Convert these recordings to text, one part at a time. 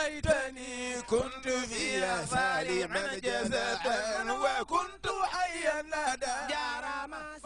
ليتني كنت فيها سالما جزاء وكنت حيا لدى جرما.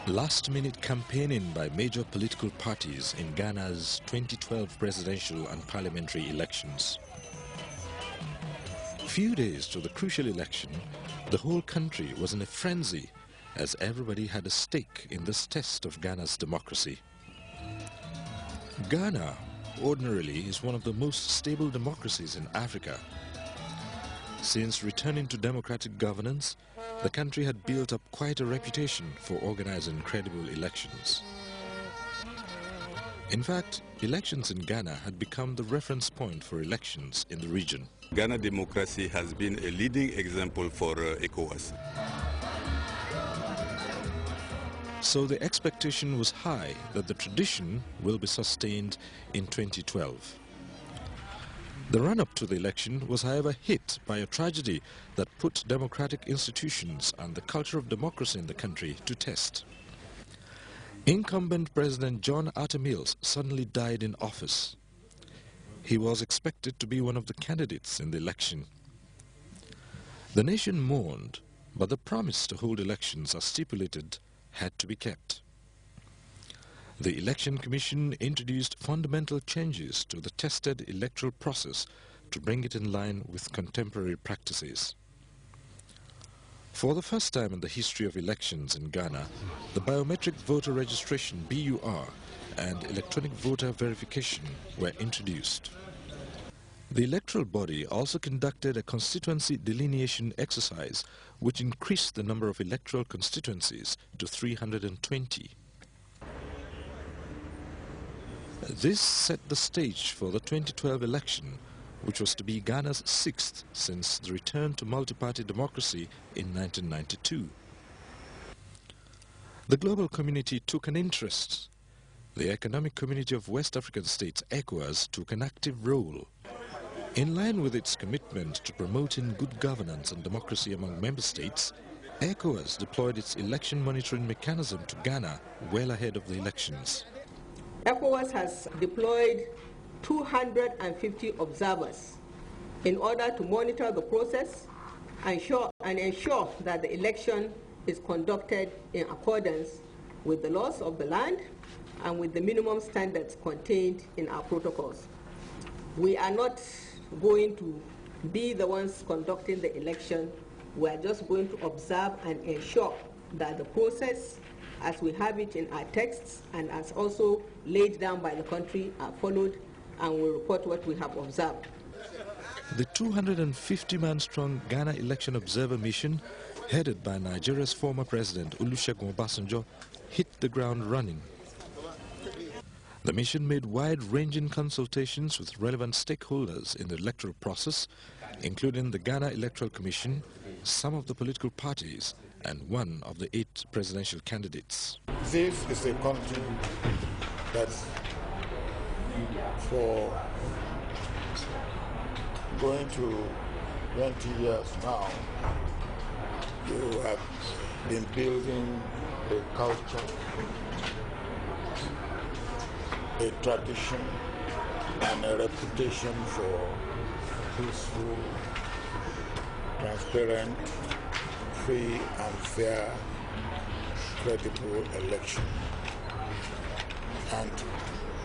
Last-minute campaigning by major political parties in Ghana's 2012 presidential and parliamentary elections. Few days to the crucial election, the whole country was in a frenzy as everybody had a stake in this test of Ghana's democracy. Ghana ordinarily is one of the most stable democracies in Africa. Since returning to democratic governance, the country had built up quite a reputation for organizing credible elections. In fact, elections in Ghana had become the reference point for elections in the region. Ghana democracy has been a leading example for ECOWAS. So the expectation was high that the tradition will be sustained in 2012. The run-up to the election was, however, hit by a tragedy that put democratic institutions and the culture of democracy in the country to test. Incumbent President John Atta Mills suddenly died in office. He was expected to be one of the candidates in the election. The nation mourned, but the promise to hold elections as stipulated had to be kept. The Election Commission introduced fundamental changes to the tested electoral process to bring it in line with contemporary practices. For the first time in the history of elections in Ghana, the biometric voter registration (BUR) and electronic voter verification were introduced. The electoral body also conducted a constituency delineation exercise which increased the number of electoral constituencies to 320. This set the stage for the 2012 election, which was to be Ghana's sixth since the return to multi-party democracy in 1992. The global community took an interest. The Economic Community of West African States, ECOWAS, took an active role. In line with its commitment to promoting good governance and democracy among member states, ECOWAS deployed its election monitoring mechanism to Ghana well ahead of the elections. ECOWAS has deployed 250 observers in order to monitor the process and ensure that the election is conducted in accordance with the laws of the land and with the minimum standards contained in our protocols. We are not going to be the ones conducting the election. We are just going to observe and ensure that the process as we have it in our texts and as also laid down by the country are followed, and will report what we have observed. The 250-man strong Ghana Election Observer Mission, headed by Nigeria's former President Olusegun Obasanjo, hit the ground running. The mission made wide-ranging consultations with relevant stakeholders in the electoral process, including the Ghana Electoral Commission, some of the political parties, and one of the 8 presidential candidates. This is a country that for going to 20 years now, you have been building a culture, a tradition, and a reputation for peaceful, transparent, free and fair, credible election. And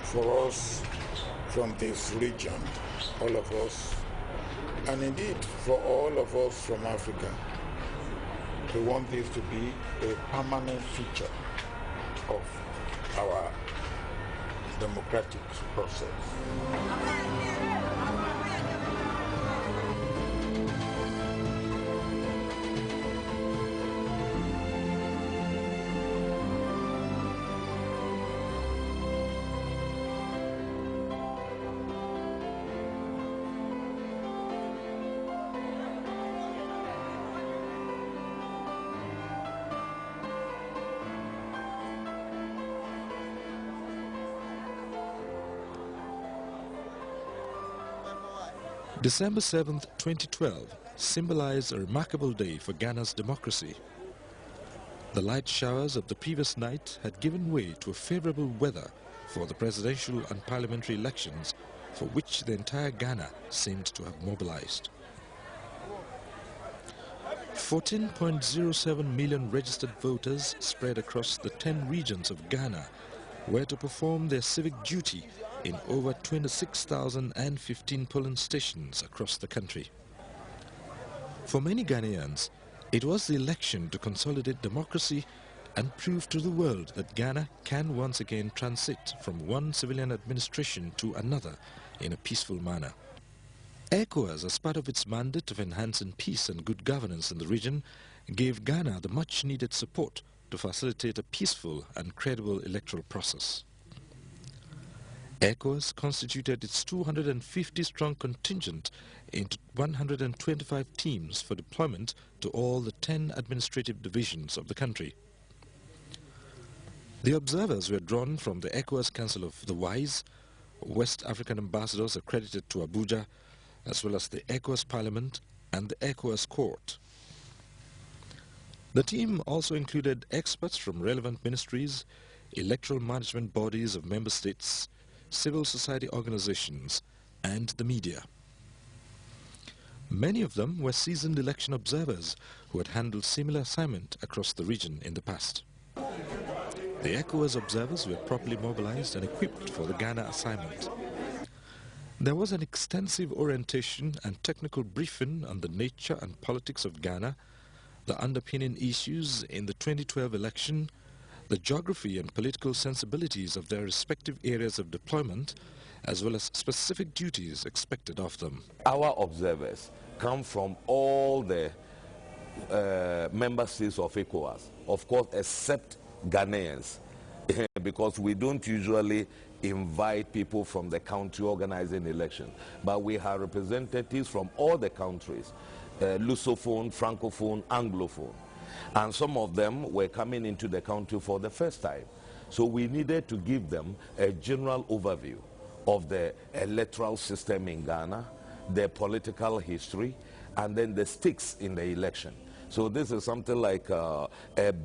for us from this region, all of us, and indeed for all of us from Africa, we want this to be a permanent feature of our democratic process. December 7th, 2012 symbolized a remarkable day for Ghana's democracy. The light showers of the previous night had given way to a favorable weather for the presidential and parliamentary elections, for which the entire Ghana seemed to have mobilized. 14.07 million registered voters spread across the 10 regions of Ghana were to perform their civic duty in over 26,015 polling stations across the country. For many Ghanaians, it was the election to consolidate democracy and prove to the world that Ghana can once again transit from one civilian administration to another in a peaceful manner. ECOWAS, as part of its mandate of enhancing peace and good governance in the region, gave Ghana the much-needed support to facilitate a peaceful and credible electoral process. ECOWAS constituted its 250-strong contingent into 125 teams for deployment to all the 10 administrative divisions of the country. The observers were drawn from the ECOWAS Council of the Wise, West African ambassadors accredited to Abuja, as well as the ECOWAS Parliament and the ECOWAS Court. The team also included experts from relevant ministries, electoral management bodies of member states, civil society organizations, and the media. Many of them were seasoned election observers who had handled similar assignment across the region in the past. The ECOWAS observers were properly mobilized and equipped for the Ghana assignment. There was an extensive orientation and technical briefing on the nature and politics of Ghana, the underpinning issues in the 2012 election, the geography and political sensibilities of their respective areas of deployment, as well as specific duties expected of them. Our observers come from all the member states of ECOWAS, of course, except Ghanaians, because we don't usually invite people from the country organizing elections. But we have representatives from all the countries, Lusophone, Francophone, Anglophone. And some of them were coming into the country for the first time. So we needed to give them a general overview of the electoral system in Ghana, their political history, and then the stakes in the election. So this is something like a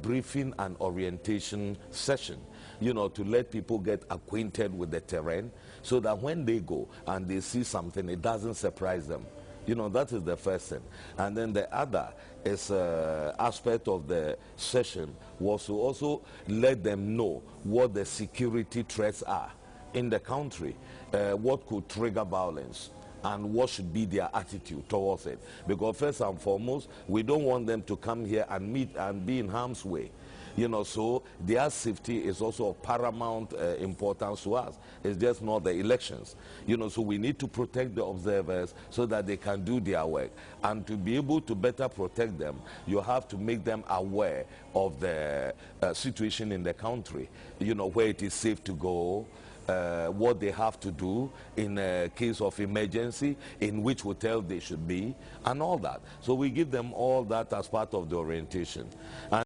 briefing and orientation session, you know, to let people get acquainted with the terrain so that when they go and they see something, it doesn't surprise them. You know, that is the first thing. And then the other is aspect of the session was to also let them know what the security threats are in the country, what could trigger violence, and what should be their attitude towards it. Because first and foremost, we don't want them to come here and meet and be in harm's way. You know, so their safety is also of paramount importance to us. It's just not the elections. You know, so we need to protect the observers so that they can do their work. And to be able to better protect them, you have to make them aware of the situation in the country, you know, where it is safe to go, what they have to do in a case of emergency, in which hotel they should be, and all that. So we give them all that as part of the orientation. And